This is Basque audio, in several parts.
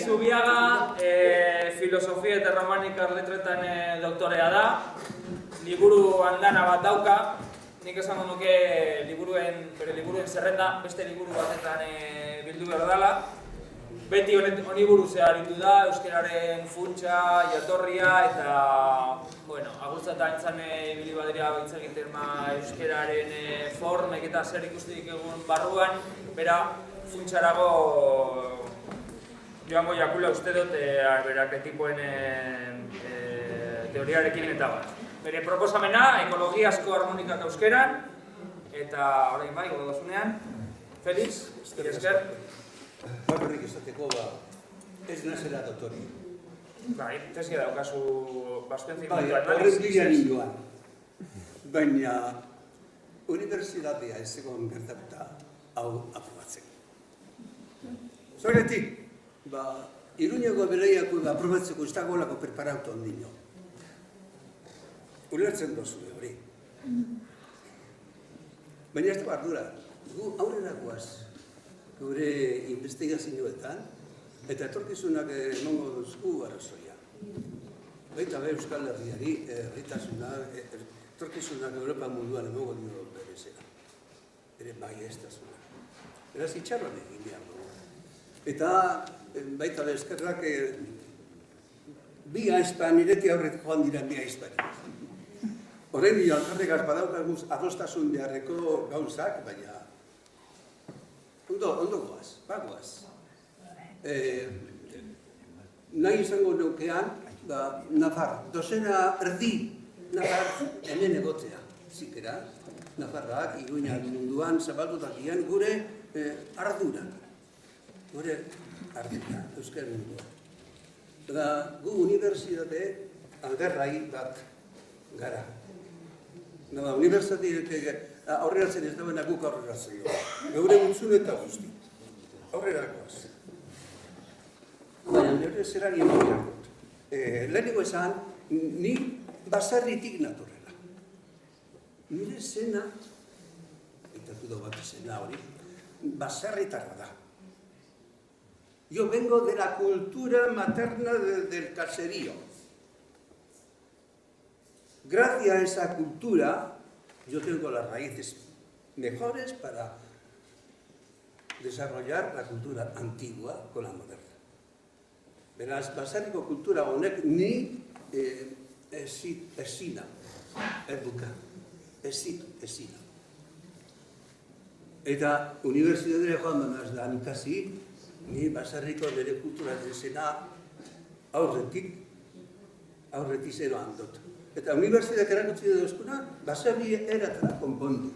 Felix Zubiaga, filosofia eta romanika letretan doktorea da. Liburu andana bat dauka. Nik esango nuke bere liburuen zerrenda beste liburu batetan bildu behar dela. Beti honi buruz aritu da, euskararen funtsa, jatorria eta agurtzata entzan ibili baderia baitz egiten euskararen formek eta zer ikusterik egun barruan, bera funtsarago joango jakula uste dut berak etipoen teoriarekin eta bat. Bere proposamena, ekologiazko harmonikak euskeran, eta orain bai, godasunean. Felix, esker. Bakarrik esateko, ez nazera dotori. Bai, tezia daukazu basten zirkuituan. Bai, horren bilan joan. Baina, unibertsitatea ez egon gertatuta hau aprobatzeko. Zergatik, Iruñako bereiako aprobatzeko ez dagoelako preparauta ondino. Ulertzen dozu hori. Baina ez da bardura, gu aurrera goaz, gure investigazioetan, eta etorkizunak emango duzku arrazoia. Baita be Euskal Herriari, etorkizunak Europa munduan emango dio berezera. Ere bai ez da zuna. Beraz itxarroan egin behar dugu. Eta baita be eskerrak bi aizpa, nireti aurretik joan diren bi aizpa. Horrein dira, alkarrekaz badaukaguz adostasun beharreko gauzak, baina ondo goaz, bagoaz. Nahi izango nukean, Nafar, dozena erdi Nafar hemen egotea, zikera. Nafarrak, Iruña munduan zabaldutak dian gure ardura. Gure ardura, euskal mundua. Gu unibertsitate alderrai bat gara. Unibertsitateak aurreratzen ez dagoena guk aurreratzen dugu. Geure gutzun eta guzti. Aurrerakoaz. Baina nire zerari ematean dut. Lehenengo esan, ni basarritik natorrela. Nire zena, eitatu da bat zena hori, basarritarra da. Yo vengo de la cultura materna del caserío. Gracias a esa cultura, yo tengo las raíces mejores para desarrollar la cultura antigua con la moderna. Beraz, basariko kultura honek ni ezina, eduka, ezina. Eta unibertsitatea joan banaz da ikasi, ni basarriko nire kultura zena aurretik zeroan dut. Eta unibertsitateak erakutsi duzkuna, basarri eratara konpondu.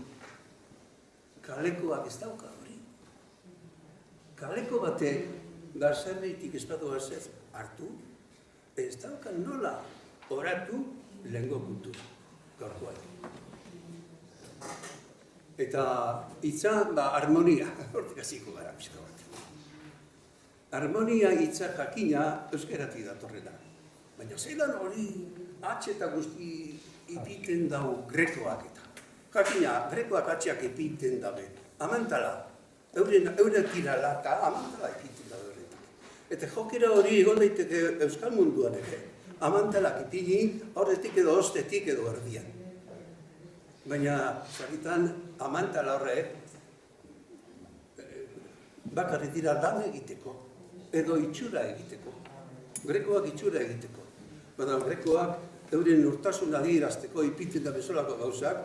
Kalekoak ez dauka hori. Kaleko batek basarritik espatu bazez hartu, ez dauka nola oratu lehengo kultura, gaurkoan. Eta hitza, harmonia, hortik hasiko gara pixka bat. Harmonia hitza jakina euskeratik datorrena. Baina zelan hori atxe eta guzti ipiten dau grekoak eta. Jakina, grekoak atxeak ipiten dabe. Amantala, euren tirala eta amantala ipiten dabe horretak. Eta jokera hori egon daiteke euskal munduan ere. Amantalak ipini horretik edo ostetik edo erdian. Baina, zagitan, amantala horrek bakarri dira lan egiteko, edo itxura egiteko. Grekoak itxura egiteko. Bada, grekoak euren urtasun adierazteko ipiten da bezolako gauzak,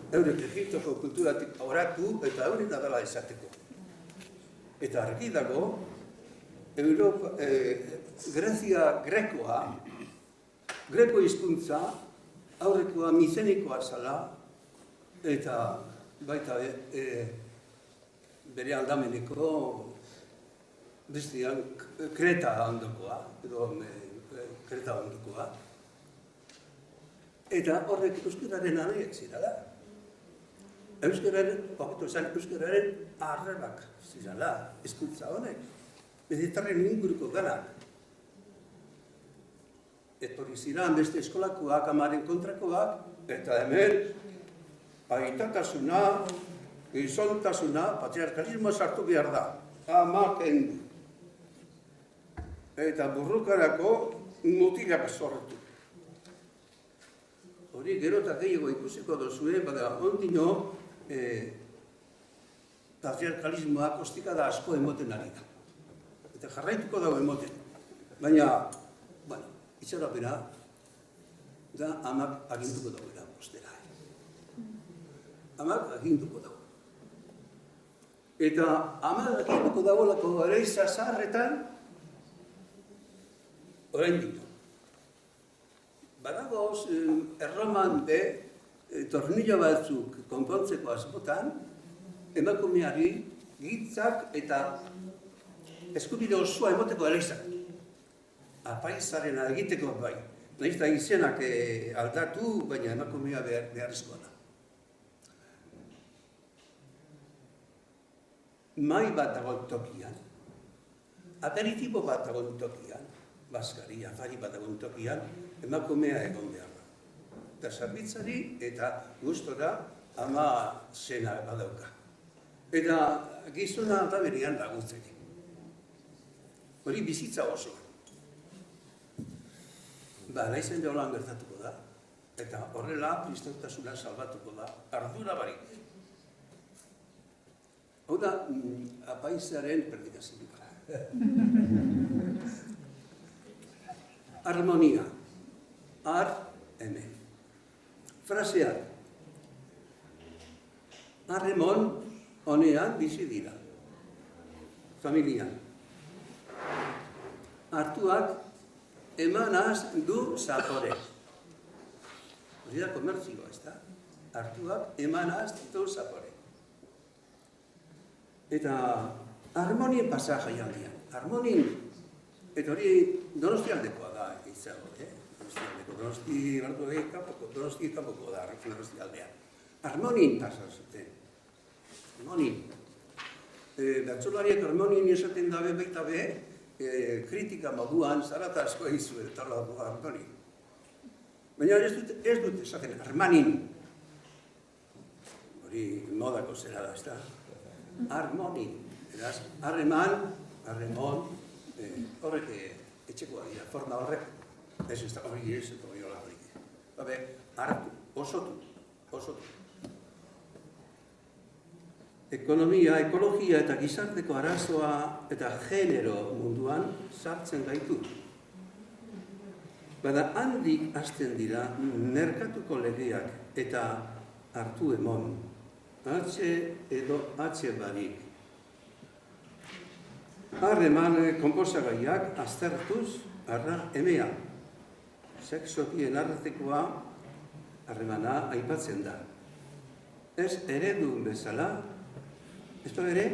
eurek Egiptoko kulturatik oratu eta euren adala esateko. Eta argi dago, Greko hizkuntza, aurrekoa mizenikoa zala, eta baita bere aldameneko bestian Kreta ondokoa, edo Kreta ondokoa. Eta horrek euskararen anaiak zirala. Euskararen arrebak zirala, hizkuntza honek. Meditarren inguruko ganak. Etorri ziren beste eskolakoak, amaren kontrakoak, eta hemen aitatasuna, gizontasuna, patriarkalismoa sartu behar da. Amak endu. eta burrukarako mutilak sortu. Hori gero eta gehiago ikusiko dozue, bada ondino patriarkalismoak ostikada asko emoten ari da. Eta jarraituko dago emoten. Baina, bueno, itxarapena da amak aginduko dagoela ostera. Amak aginduko dago. Eta amak aginduko dagoelako ereiza zaharretan, orain ditu. Badagoz, erroman de tornillo batzuk konpontzeko asmotan, emakumeari gitzak eta eskubide osoa emoteko ereizak. Apaizaren egiteko bai. Nahiz da izenak aldatu, baina emakumea beharrezkoa da. Mai bat dagoen tokian, aperitibo bat dagoen tokian, baskari, afari bat dagoen tokian, emakumea egon behar da. Eta zerbitzari eta gustora ama zena badauka. Eta gizona eta berian laguntzek. Hori bizitza oso. Ba, naizen jolan gertatuko da. Eta horrela, pristautasuna salbatuko da. Ardura barik. Hau da, apaizaren perdikazioa. Harmonia. Ar, hemen. Fraseak. Harremon honean bizi dira. Familian. Hartuak emanaz du zapore. Hori da komertzioa, ez da? Hartuak emanaz du zapore. Eta harmonien pasaja jandian. Harmonien, eta hori donostialdekoa da, izango, Donosti kanpoko da, donostialdean. Harmonien pasa zuten. Harmonien. Bertsolariak harmonien esaten dabe baita be, kritika moduan zarata asko egizu eta harmonien. Baina ez dut esaten harmonien. Hori modako zera da, ez da? Harmonien. Eraz, harreman, harremon, horrek etxekoa dira, forma horrek. Ez da hori ez, eta hori hola horik. Babe, hartu, osotu. Ekonomia, ekologia eta gizarteko arazoa eta genero munduan sartzen gaitu. Bada handik hasten dira merkatuko legeak eta hartu emon. Atxe edo atxe barik. Harreman konposagaiak aztertuz arra emea. Sexokien artekoa harremana aipatzen da. Ez eredu bezala, ez da ere,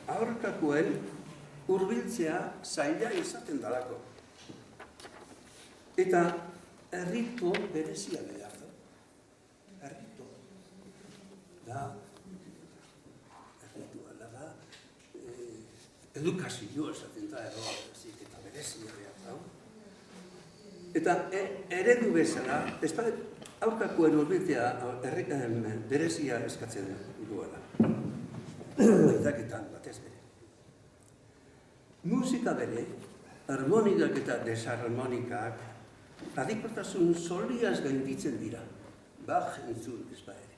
aurkakoen hurbiltzea zaila izaten dalako. Eta errito berezia behar da. Errito. Da, errituala da, edukazioa esaten da, eta berezia behar da. Eta eredu bezala, ez da aurkakoen hurbiltzea berezia eskatzen duela. Baidaketan batez bere. Musika bere, harmonikak eta desharmonikak, adikortasun soliaz gainditzen dira, Bach entzun ez ba ere.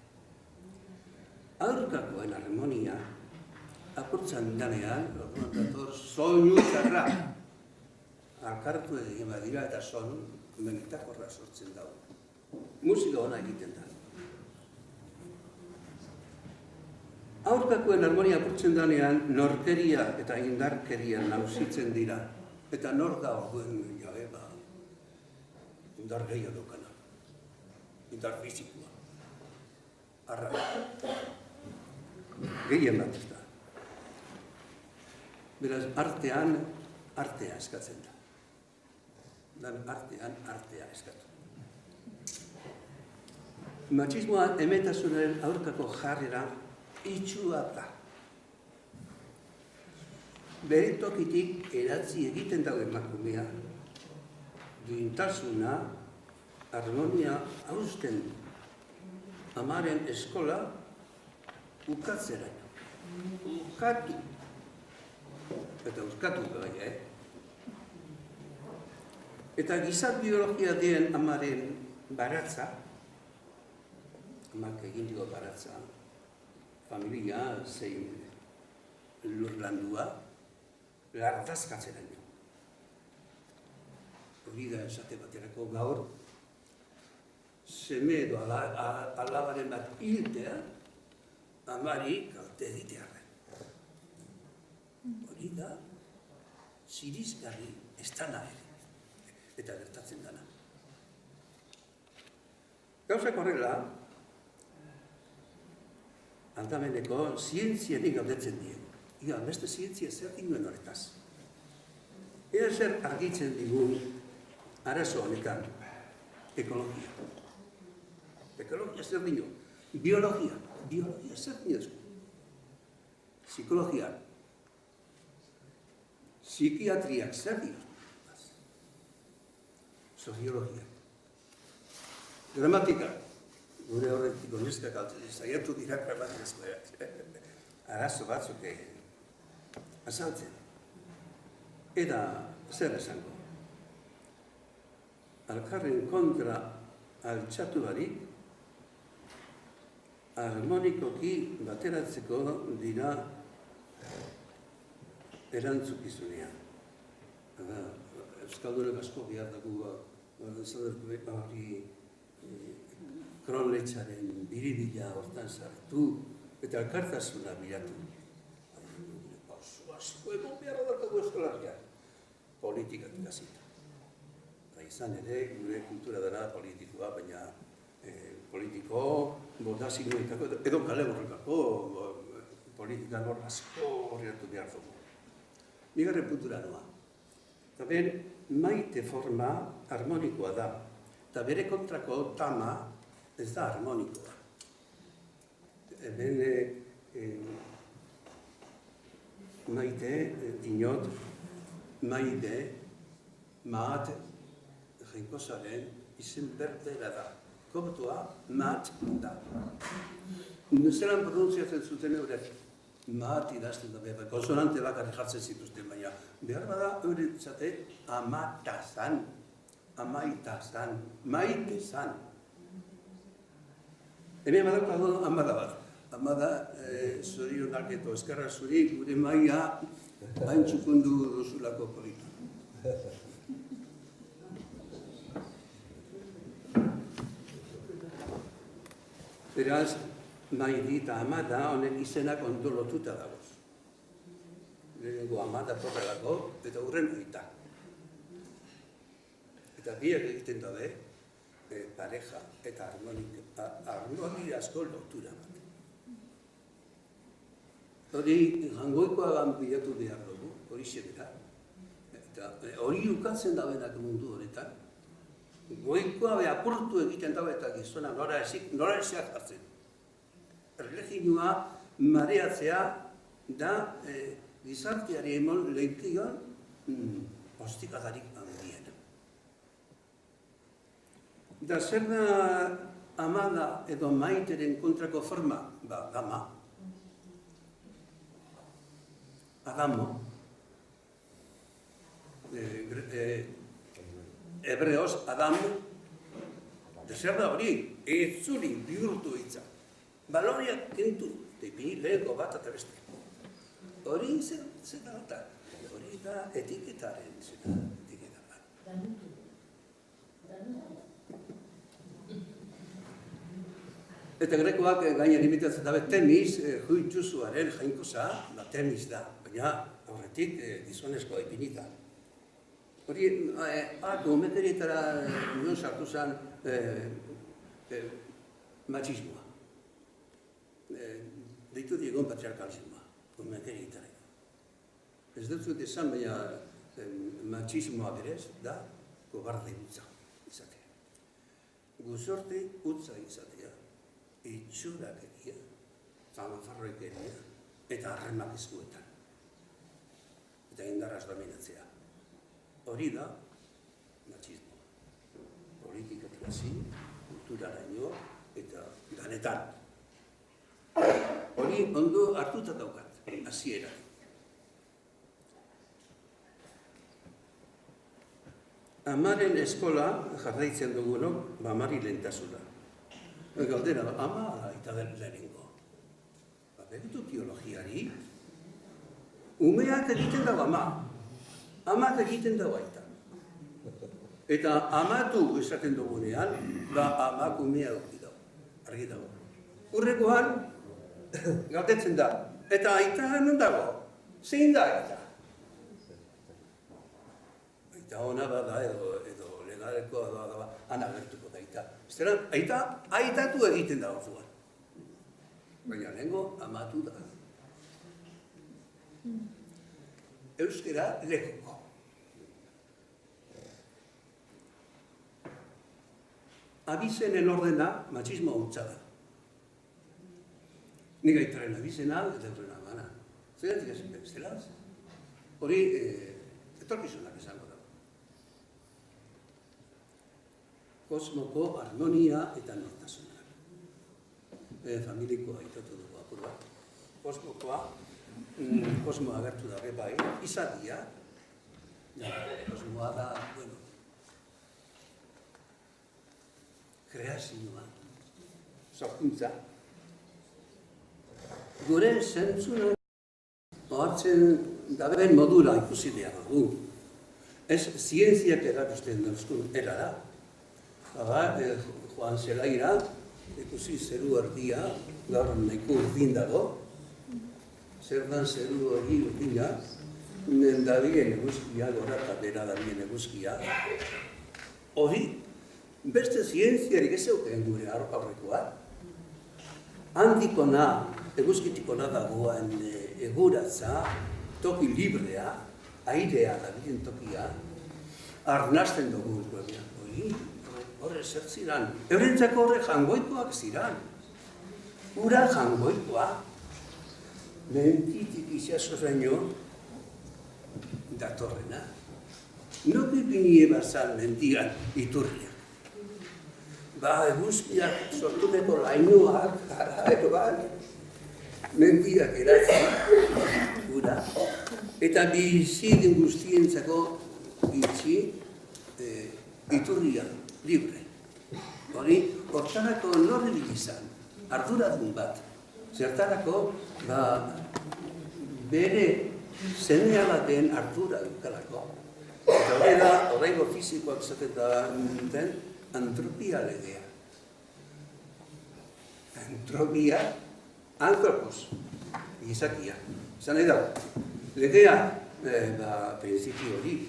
Aurkakoen harmonia, apurtzan danean, soinu txarra, alkartu egin badira eta son menitakorra sortzen dago. Musika ona egiten da. Aurkakoen harmonia apurtzen danean, norkeria eta indarkeria nausitzen dira. Eta nor da orduen jabe, indar gehiago dukana. Indar fizikoa. Arra. Gehien bat ez da. Beraz, artean, artea eskatzen da. Dan artean, artea eskatu. Matxismoa emetasunaren aurkako jarrera itxua da. Bere tokitik eratzi egiten dago emakumea. Duintasuna, harmonia hausten amaren eskola ukatzera. Ukatu. Eta uskatu gai, Eta gizar biologia den amaren baratza, amak egin dio baratza, familia zein lurlandua, lardazkatzera nio. Hori da esate baterako gaur, seme edo alabaren bat hiltea, amari kalte egitearen. Hori da, zirizgarri ez dana ere, eta gertatzen dana. Gauzak horrela, aldameneko zientziarik galdetzen diegu. Ia, beste zientzia zer dinuen horretaz. Ea zer argitzen digun arazo honetan, ekologia. Ekologia zer dino? Biologia. Biologia zer dinezko? Psikologia. Psikiatriak zer dinezko? Soziologia. Gramatika. Gure horretik oneskak zaiatu dira gramatikazkoak. Arazo batzuk azaltzen. Eta zer esango? Alkarren kontra altxatu barik, harmonikoki bateratzeko dira erantzukizunean. Euskaldunek asko behar dugu hori kronletzaren biribila hortan sartu eta elkartasuna bilatu. Asko egon behar daukagu eskolarriak. Politikak ikasita. Izan ere, gure kultura dara politikoa, baina politiko, botazikoetako, edo kale borrekako politika asko horretu behar dugu. Bigarren puntura noa. Eta ben, maite forma harmonikoa da. Eta bere kontrako tama ez da harmonikoa. Hemen maite, dinot, maide, maat, jainkosaren izen berbera da. Koptua, maat da. Zeran pronunziatzen zuten eurek, maat idazten da behar, konsonante bakarri jartzen zituzten, baina behar bada euretzate amatazan, amaitazan, maitezan. Hemen badaukago amada bat. Amada, zorionak eta eskerra zuri, gure maia hain txukundu duzulako polita. Beraz, maidi eta amada honek izenak ondo lotuta dagoz. Lehenengo amada torrelako eta hurren aita. Eta biak egiten dabe, pareja eta harmonia asko lotura bat. Hori jangoikoa bilatu behar dugu, hori xebera. Eta hori ukatzen dabenak mundu horretan. Goikoa apurtu egiten dago eta gizona nora ezeak hartzen. Erlegioa mareatzea da gizarteari emon lehikion ostikadarik handiena. Da zer da amada edo maiteren kontrako forma? Ba, gama. Agamo. Hebreoz, Adam, zer da hori, etzuri bihurtu hitza. Baloriak kentu, tepini leheko bat eta beste. Hori zer da, hori da etiketaren etiketa bat. Eta grekoak gainen imitatzen dabe temis, juitzuzuaren jainkosa, temis da, baina horretik gizonezkoa ipinita. Hori, gomekerietara nion sartu zen machismoa. Deitu diegon patriarkalismoa, gomekerietara. Ez dut zut esan, baina machismoa berez da kobarde utza izatea. Guzorte utza izatea, itxurak egia, zamafarroik egia, eta harremak eskuetan. Eta indarraz dominatzea. Hori da, machismoa. Politikatik hasi, kulturaraino eta ganetan. Hori ondo hartuta daukat, hasiera. amaren eskola jarraitzen dugunok, amari lehentasuna. Galdera, ama eta lehenengo. Begitu teologiari, umeak egiten dago ama. Amak egiten dago aita. Eta amatu esaten dugunean, amak umea duki dago. Argi dago. Urrekoan, galdetzen da. Eta aita hemen dago. Zein da aita? Aita hona bada edo legareko da, ana gertuko da aita. Zera, aita aitatu egiten dago zuan. Baina lehenko amatu da. Euskera lekuko. Abizenen ordena matxismo hutsa da. Nik aitaren abizena eta euren amana. Zeratik ezin bestelaz? Hori, etorkizunak esango da. Kosmoko harmonia eta nortasuna. Familikoa aitatu dugu apur bat. Kosmokoa, kosmoa agertu da bai, izadia. Kosmoa da, bueno, kreazioa, sorkuntza. Gure zentzuna hartzen daben modula ikusi behar dugu. Ez zientziak erakusten duzkun erara. Joan zelaira, ikusi zeru erdia, gaur nahiko urdin dago. Zer dan zeru hori urdina, dabien eguzkia, gora eta bera dabien eguzkia. Hori, beste zientziarik ez euken gure aurrekoa. Handikona, eguzkitikona dagoen eguratza, toki librea, airea dabien tokia, arnasten dugu hori. Horre zer ziran, eurentzako horre jangoikoak ziran. Ura jangoikoa, mentitik izasoraino datorrena. Noki bini bazan mentian iturriak. Eguzkiak sortuneko lainoak, mentiak eratzen, ura. Eta bizidin guztientzako itxi iturriak. Libre. Hori, hortarako norri bilizan, arduradun bat. Zertarako, bere zenea baten ardura dukalako. Eta hori da, horrengo fizikoak zaten den, antropia legea. Antropia, antropos, gizakia. Zan nahi dago, legea, prinsipio hori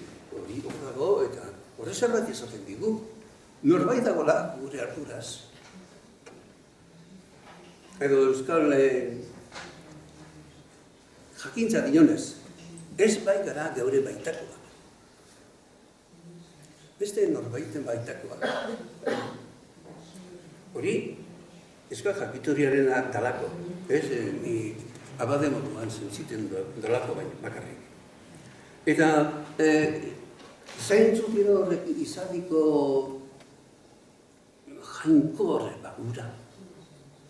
dago, eta horre zerbait izaten digu. Norbait dagoela gure arduraz. Edo euskal jakintza dionez, ez bai gara geure baitakoa. Beste norbaiten baitakoa. Hori, euskal jakitoriaren talako. Ez, ni abade moduan zentziten dolako bakarrik. Eta, zaintzuk gero horrek izadiko jainko horre ura.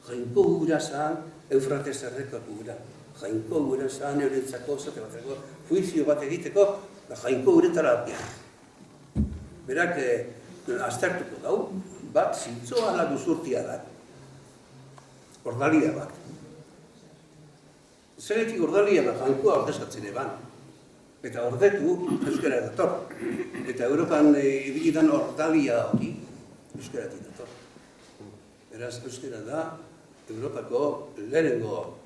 Jainko ura zan, Eufrates errekako ura. Jainko ura zan, eurentzako, zate bateko, juizio bat egiteko, jainko uretara apia. Berak, aztertuko dau, bat zintzoa lagu zurtia da. Ordalia bat. Zeretik ordalia da, jainkoa ordesatzen eban. Eta ordetu, euskara dator. Eta Europan ibilitan ordalia hori, euskaratik dator. Beraz, euskara da, Europako lehenengo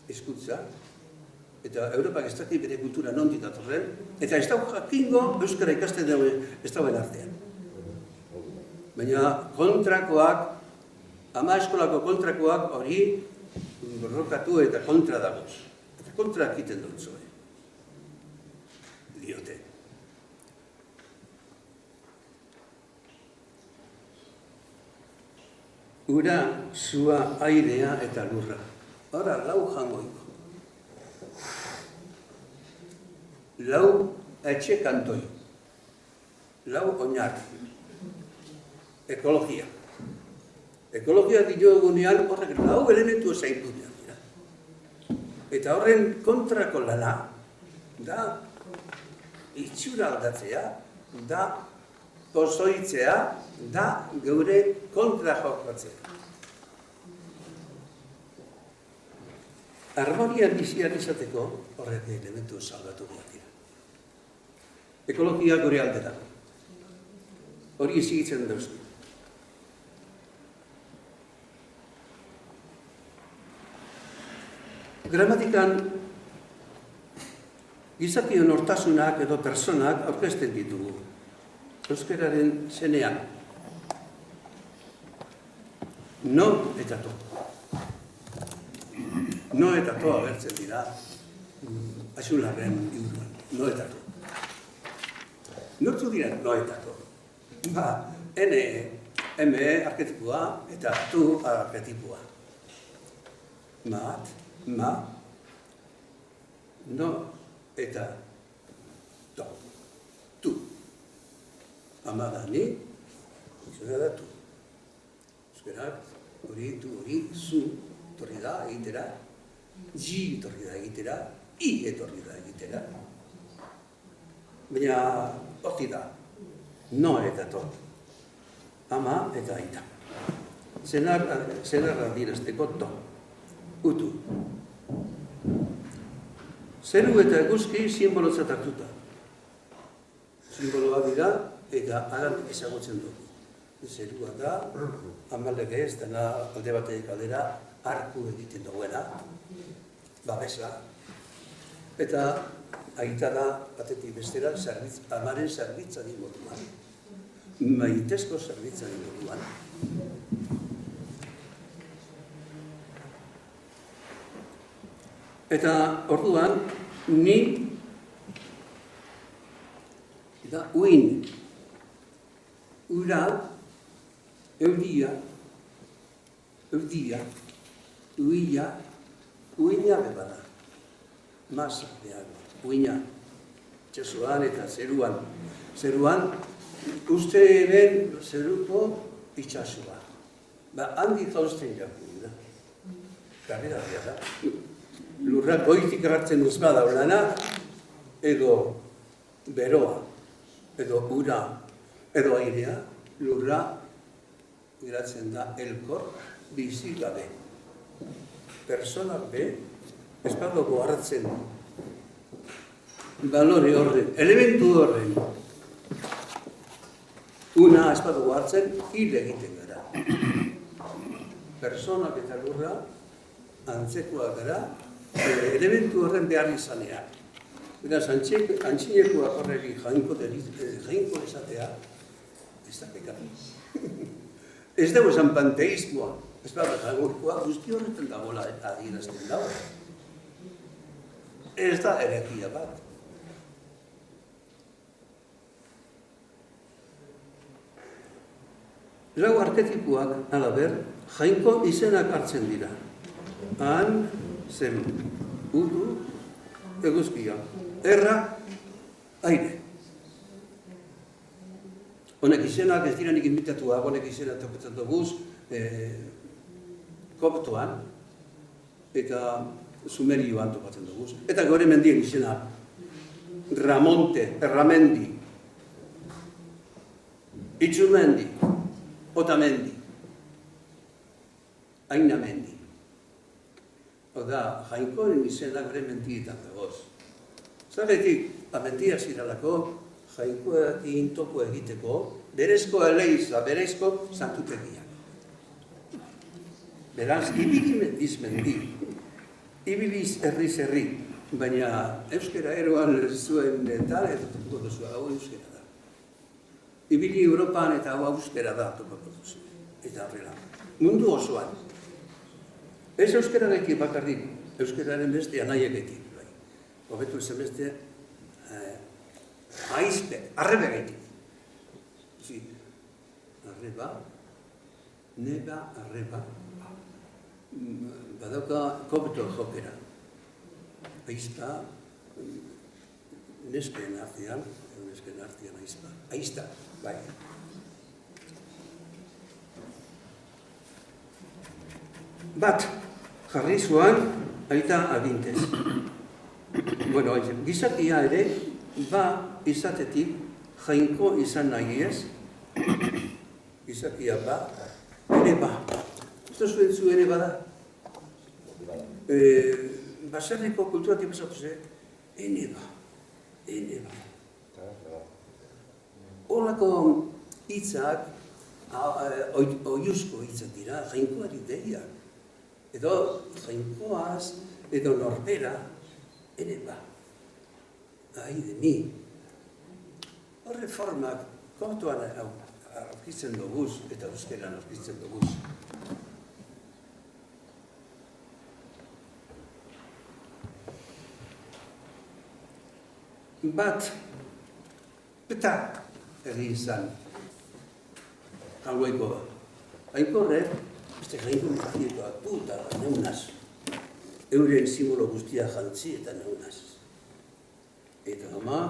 hizkuntza, eta Europak ez dakit bere kultura nondik datorren, eta ez dago jakingo euskara ikasten dauen ez dauen artean. Baina kontrakoak, ama eskolako kontrakoak hori borrokatu eta kontra dagoz. Eta kontra egiten dut zoe. Diote. Ura, zua, airea eta lurra. Hora, lau jangoiko. Lau etxe kantoi. Lau oinar. Ekologia. Ekologia diogunean horrek lau elementu ezaitu dira. Eta horren kontrako lana da itxura aldatzea, da pozoitzea, da geure kontra jokatzea. Harmonia bizian izateko horrek elementu salbatu behar dira. Ekologia gure alde da. Hori ezigitzen dauzki. Gramatikan gizakion hortasunak edo personak aurkezten ditugu. Euskararen zenean. No eta to. No eta to agertzen dira Axularren inguruan. No eta to. Nortzu dira no eta to? N, M arketipua eta tu arketipua. Mat, ma, no eta to. Tu. Ama da ni, izena da tu. Euskerak, hori, tu, hori, zu, etorri da egitera, ji etorri da egitera, i etorri da egitera. Baina horti da, no eta to. Ama eta aita. Zenarra dirazteko to. Utu. Zeru eta eguzki simbolotzat hartuta. Simboloa dira eta arantik ezagutzen dugu. Zerua da, amalege ez dena alde bateik aldera arku egiten duguena, babesa. Eta aita da batetik bestera amaren zerbitzari moduan. Maitezko zerbitzari moduan. Eta orduan, ni da uin. Ura, eudia, uia, uina bebada. Masa behago, uina. Txasuan eta zeruan. Zeruan, uste ben zeruko itxasua. Handi jauzten jaku da. Karrera da. Lurra goitik hartzen uzbada ulana, edo beroa, edo ura, edo airea, lurra geratzen da elkor bizi gabe. Personak be, espadoko hartzen balore horren, elementu horren, una espadoko hartzen hil egiten gara. Personak eta lurra antzekoak gara, elementu horren behar izanean. Beraz, antxinekoak horregi jainko esatea, ez da pekatu. Ez dugu esan panteismoa, ez bada jainkoa guzti horretan dagoela adierazten dago. Ez da erekia bat. Lau arketipuak, alaber, jainko izenak hartzen dira. Han, zen, udu, eguzkia, erra, aire. Honek izenak ez dira nik invitatuak, honek izenak topetan duguz, koptoan, eta sumerioan topatzen duguz. Eta gore mendien izena, Ramonte, Erramendi, Itzumendi, Otamendi, Ainamendi. Oda, jainkoren izena gore mendietan dagoz. Zerretik, amendia ziralako, jainkoak intoko egiteko, berezko eleiza, berezko santutegiak. Beraz, ibili mendiz mendi, ibiliz herriz herri, baina euskera eroan zuen eta topako duzu, hau euskera da. Ibili Europan eta hau euskera da topako duzu, eta horrela. Mundu osoan. Ez euskera gaitik bakarrik, euskeraren beste anaiek gaitik. Hobetu esan beste, aizpe, arrebe gaitik. Arreba, neba, arreba. Badauka kopto jokera. Aizpa, nesken artean aizpa. Aizta, bai. Bat, jarri zuan, aita agintez. Bueno, gizakia ere, ba izatetik jainko izan nahi ez, izakia ba, ere ba. Ez da zuen zu ere bada? Baserriko kulturatik pasatu ze, ene ba. Horlako hitzak, oiuzko hitzak dira, jainkoari deia. Edo jainkoaz, edo norbera, ere ba. Ahi de mi. Horre formak, kontuan aurkitzen duguz, eta euskeran aurkitzen duguz. Bat, eta egin izan, haueko da. Haiko horrek, beste jainko mekatikoak puta, neunaz. Euren simbolo guztia jantzi eta neunaz. Eta ama,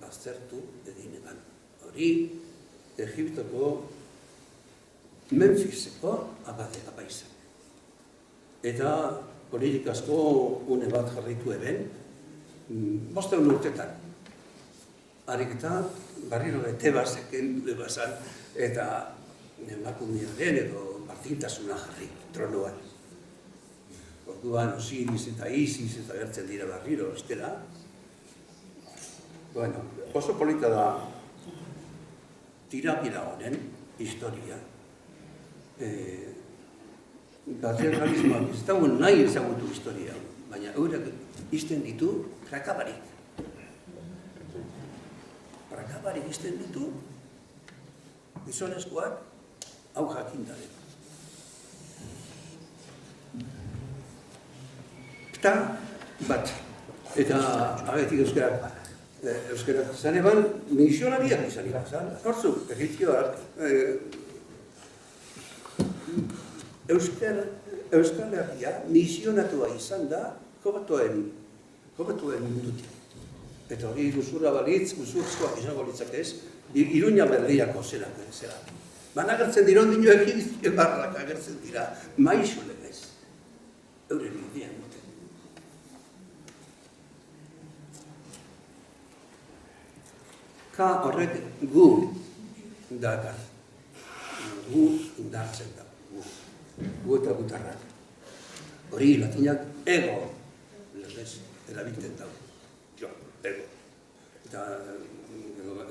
baztertu egin eban. Hori, Egiptoko Memphiseko abade apaizak. Eta politikazko une bat jarritu eben, 500 urtetan. Harik eta barriro Tebasek endu ebazan, eta emakumearen edo martintasuna jarri, tronuan. Orduan Osiris eta Isis eta gertzen dira barriro, estela. Bueno, oso polita da tirapira honen historia. Patriarkalismoak ez dago nahi ezagutu historia, baina eurak izten ditu prakabarik. Prakabarik izten ditu gizonezkoak hau jakindaren. Eta bat, eta agetik euskarak zan eban misionariak izan ibazan. Hortzuk, egitioak, Euskal Herria misionatua izan da kobetuen mundutik. Eta hori guzurra balitz, guzurzkoak izango litzak ez, Iruña berriako zelako zera. Banagertzen dira ondinoek ebarrak agertzen dira, maixo legez. Euren idean dute. Ka horrek gu dakar. Gu indartzen da. Gu eta gutarrak. Hori latinak ego legez erabiltzen da. Jo, ego. Eta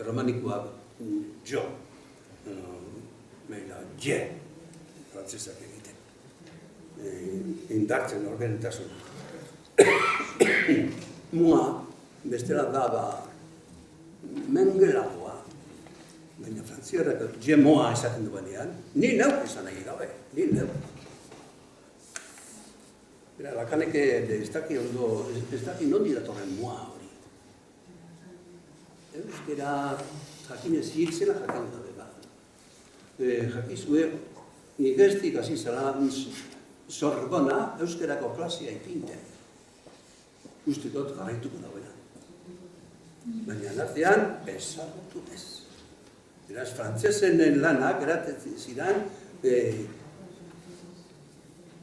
romanikoak jo. Meila, je. Frantzesak egiten. Indartzen orgenetasun. Mua, bestela daba mengelagoa, baina frantziarrak je moa esaten duenean, ni neuk esan nahi gabe, ni neuk. Bera, lakaneke ez daki nondi datorren moa hori. Euskera jakinez hiltzela jakin dabe ba. Jakizue, nik estik hasi zara Sorbona euskerako klasia ipinten. Uste dut jarraituko dauena. Baina nartean, ezagutu ez. Beraz, frantzesen lanak eratetzen ziren,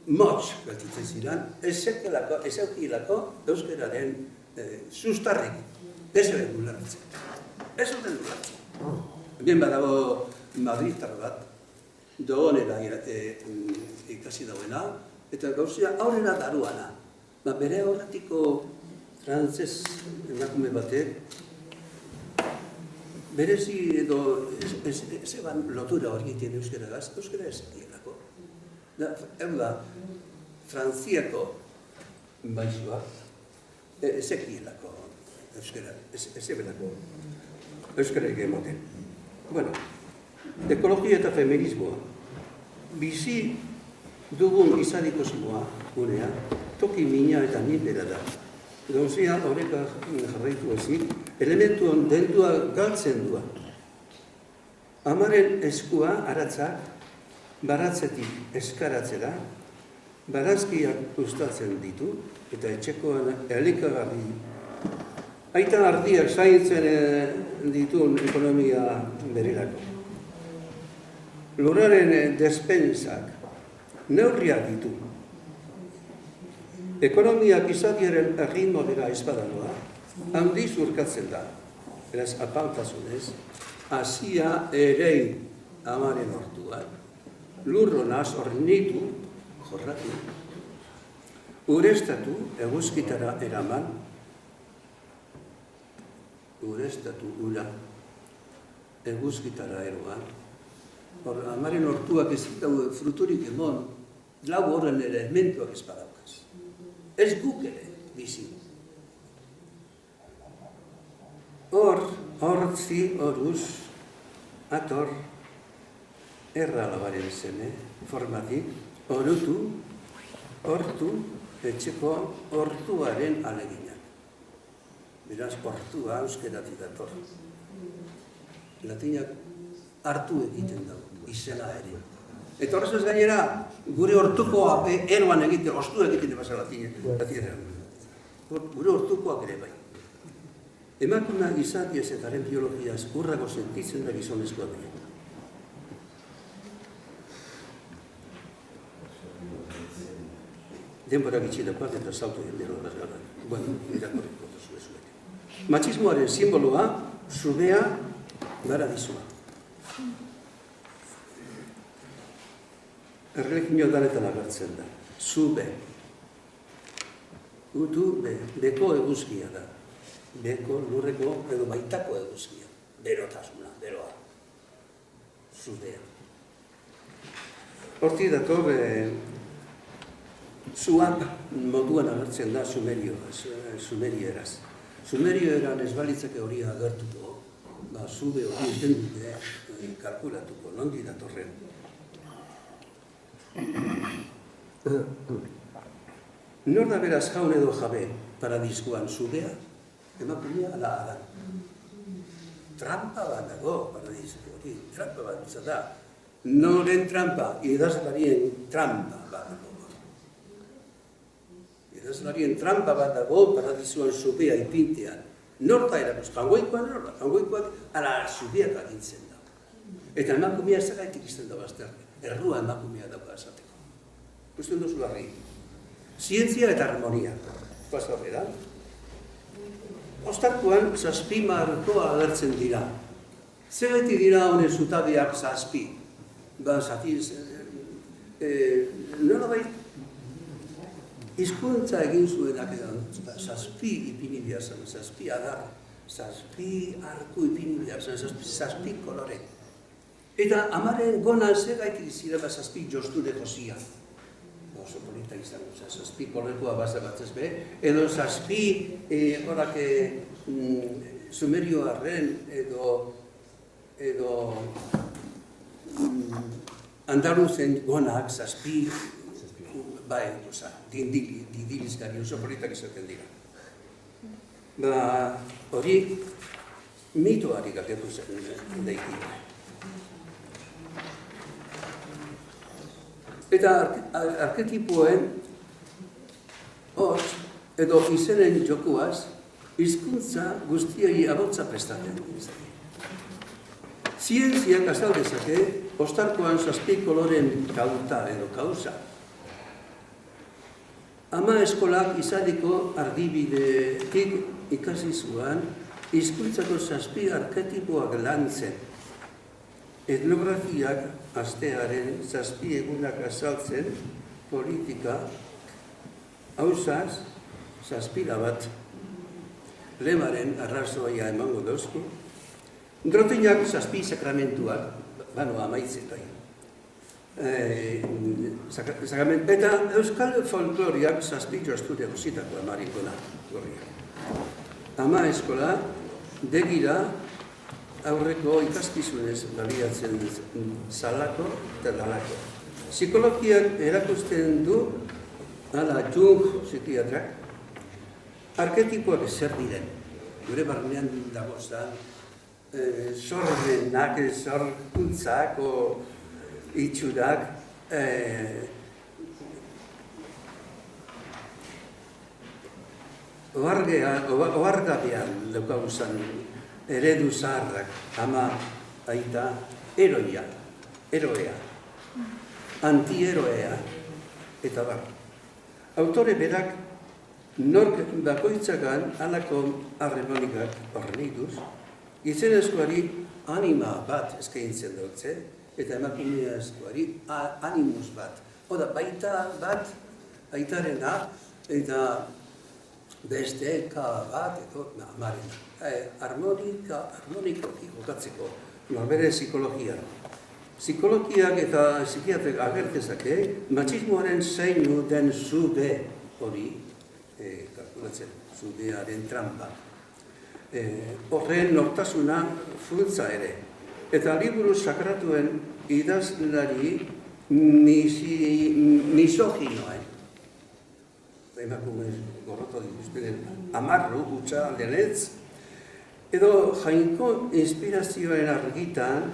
motz gertitzen ziren, ez eukilako euskeraren sustarrik. Ez zuen dulartzen. Ez zuten dulartzen. Hemen badago Madridtar bat, dogonera ikasi dauena, eta gauzia aurrera daruana. Bere horretiko frantzez emakume batek, berezi edo zeban lotura hori egiten euskeragaz, euskera ez egielako. Hau da, Frantziako baizua ez egielako euskera, ez ebelako euskera egemoten. Bueno, ekologia eta feminismoa. Bizi dugun izaniko zimoa, unea, toki mina eta nindera da. Gauzia horreka jarraitu ezik, elementuan dentua galtzen dua. Amaren eskua aratzak, baratzetik eskaratzera, barazkiak ustatzen ditu, eta etxekoan elikagarri. Aitan ardiak zaintzen ditun ekonomia bererako. Lurraren despensak neurriak ditu. Ekonomiak izadiaren erritmodera ezbadanoa, handiz urkatzen da. beraz apaltasunez, hasia erein amaren hortuan, lurronaz hornitu, jorratu, urestatu eguzkitara eraman, urestatu ura, eguzkitara eroan, amaren hortuak ez daude fruturik emon, lau horren elementuak ez badaukaz. Ez guk ere, bizi. Hortzi, horuz, ator, erra labaren zene, formatik, horutu, hortu, etxeko hortuaren aleginak. Beraz, hortua euskeratik dator. Latinak hartu egiten dago, izena ere. Eta horrez gainera, gure hortukoa eroan egiten, ostu egiten ebasa latinean. Gure hortukoak ere bai. Emakumea gizatiaz eta haren biologiaz urrago sentitzen da gizonezkoa baina. Denbora gitxidakoak eta salto jendero horraz gara. Bueno, irakorriko duzu ez. Matxismoaren simboloa, zubea, paradisua. Erreligio danetan agertzen da. Zube. Utu, beko eguzkia da. Beko, lurreko, edo baitako eguzkia. Berotasuna, beroa. Zubea. Hortik dator, zuak moduan agertzen da sumerieraz. Sumerieran ez balitzake hori agertuko, zube hori iten dute kalkulatuko, nondi datorren. Nor da beraz jaun edo jabe paradiskuan zubea, emakumea ala adan. Trampa bat dago paradisku hori, trampa bat izan da. Noren trampa, idazlarien trampa bat dago. Idazlarien trampa bat dago paradisuan zubea ipintean. Nor da erakuz, jangoikoak ala zubeak agintzen da. Eta emakumea zagaitik izten da bazterre. Errua emakumea dauka esateko. Gusten duzu barri. Zientzia eta harmonia. Pasa bera. Ostarkoan zazpi markoa agertzen dira. Zergatik dira honen zutabeak zazpi? Nolabait, hizkuntza egin zuenak edan, zazpi ipini behar zen, zazpi adar, zazpi arku ipini behar zen, zazpi kolore. Eta amaren gonan zergatik zira zazpi josture josia. Oso polita izango, zazpi kolekoa baza batzez be, edo zazpi horak sumerioarren edo andaluzen gonak zazpi bai, didilizkari oso politak izaten dira. Hori mitoari gaketu zen daiki. Eta arketipoen hotz edo izenen jokuaz hizkuntza guztiei abotza prestatzen. Zientziak azal dezake ostarkoan zazpi koloren kauta edo kausa. Ama eskolak izadiko argibidetik ikasi zuan hizkuntzako zazpi arketipoak lantzen. Etnografiak astearen zazpi egunak azaltzen politika hausaz zazpila bat. Lemaren arrazoia emango dauzku. Drotinak zazpi sakramentuak, amaitzetai. Eta euskal folkloriak zazpi josture guzitako amarikona gorriak. Ama eskola degira aurreko ikaskizunez baliatzen zalako eta dalako. Psikologiak erakusten du, ala Jung psikiatrak, arketipoak zer diren. Gure barnean dagozan, sorrenak, sorkuntzak, itxurak, ohargabean daukaguzan eredu zaharrak, ama, aita, eroia, antieroea, eta bar. Autore berak, nork bakoitzakan halako harremonikak horrenituz, Gizonezkoari anima bat eskaintzen dutze, eta emakumeazkoari animus bat. Oda, baita bat, aitarena, eta beste ka bat, edo amarena. Harmonikoki jokatzeko, bere psikologia. Psikologiak eta psikiatrek agertezake, matxismoaren zeinu den zube hori, kalkulatzen, zubearen trampa. Horren nortasuna funtza ere. Eta liburu sakratuen idazlari misoginoa. Emakume gorroto dituzten amarru gutxa denetz. Edo jainko inspirazioen argitan,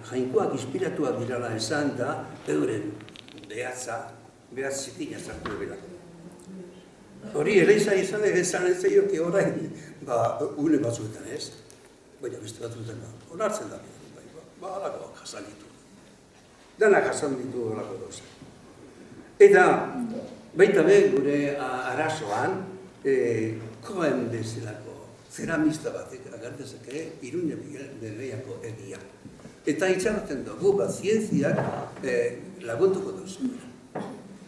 jainkoak inspiratuak dirala esan da, euren behatz zitina sartu ebelako. Hori ereiza izan ez zeioke orain, une batzuetan ez, baina beste batzuetan onartzen da, alakoak jasan ditu. Danak jasan ditu olako doza. Eta baita be gure arazoan, koen bezalako zeramista batek agertezake Iruña Miguel de Leiako egia. Eta itxaroten dugu, zientziak laguntuko duzu.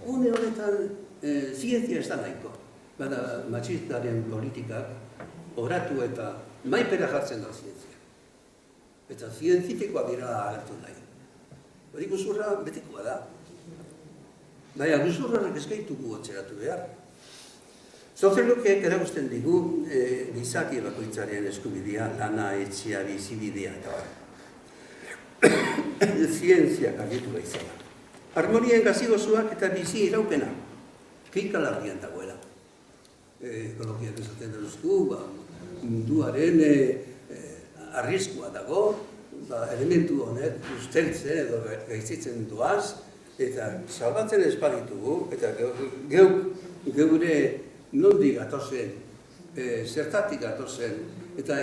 Une honetan, zientzia ez da nahiko. Bada matxistaren politikak oratu eta maipera jartzen da zientzia. Eta zientifikoa dira agertu nahi. Hori guzurra betikoa da. Baina guzurrarek eskaitugu otxeratu behar. Soziologek erakusten digu gizaki bakoitzaren eskubidea, lana, etxea, bizibidea eta zientziak agitu izana. Harmonien gazigozuak eta bizi iraupena. Kikalarrian dagoela. Ekologiak esaten duzku, munduaren arriskua dago, elementu honek usteltzen edo gaitzitzen duaz, eta salbatzen ez baditugu, eta geure nondik gatozen, zertatik gatozen, eta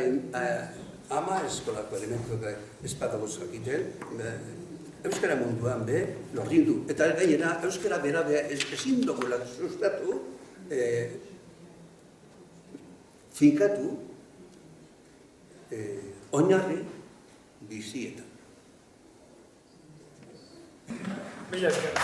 ama eskolako elementuak ez badago zakiten, euskara munduan be, lorrindu. Eta gainera, euskara bera ezin dugula sustatu, finkatu, oinarri bizietan. Mila esker.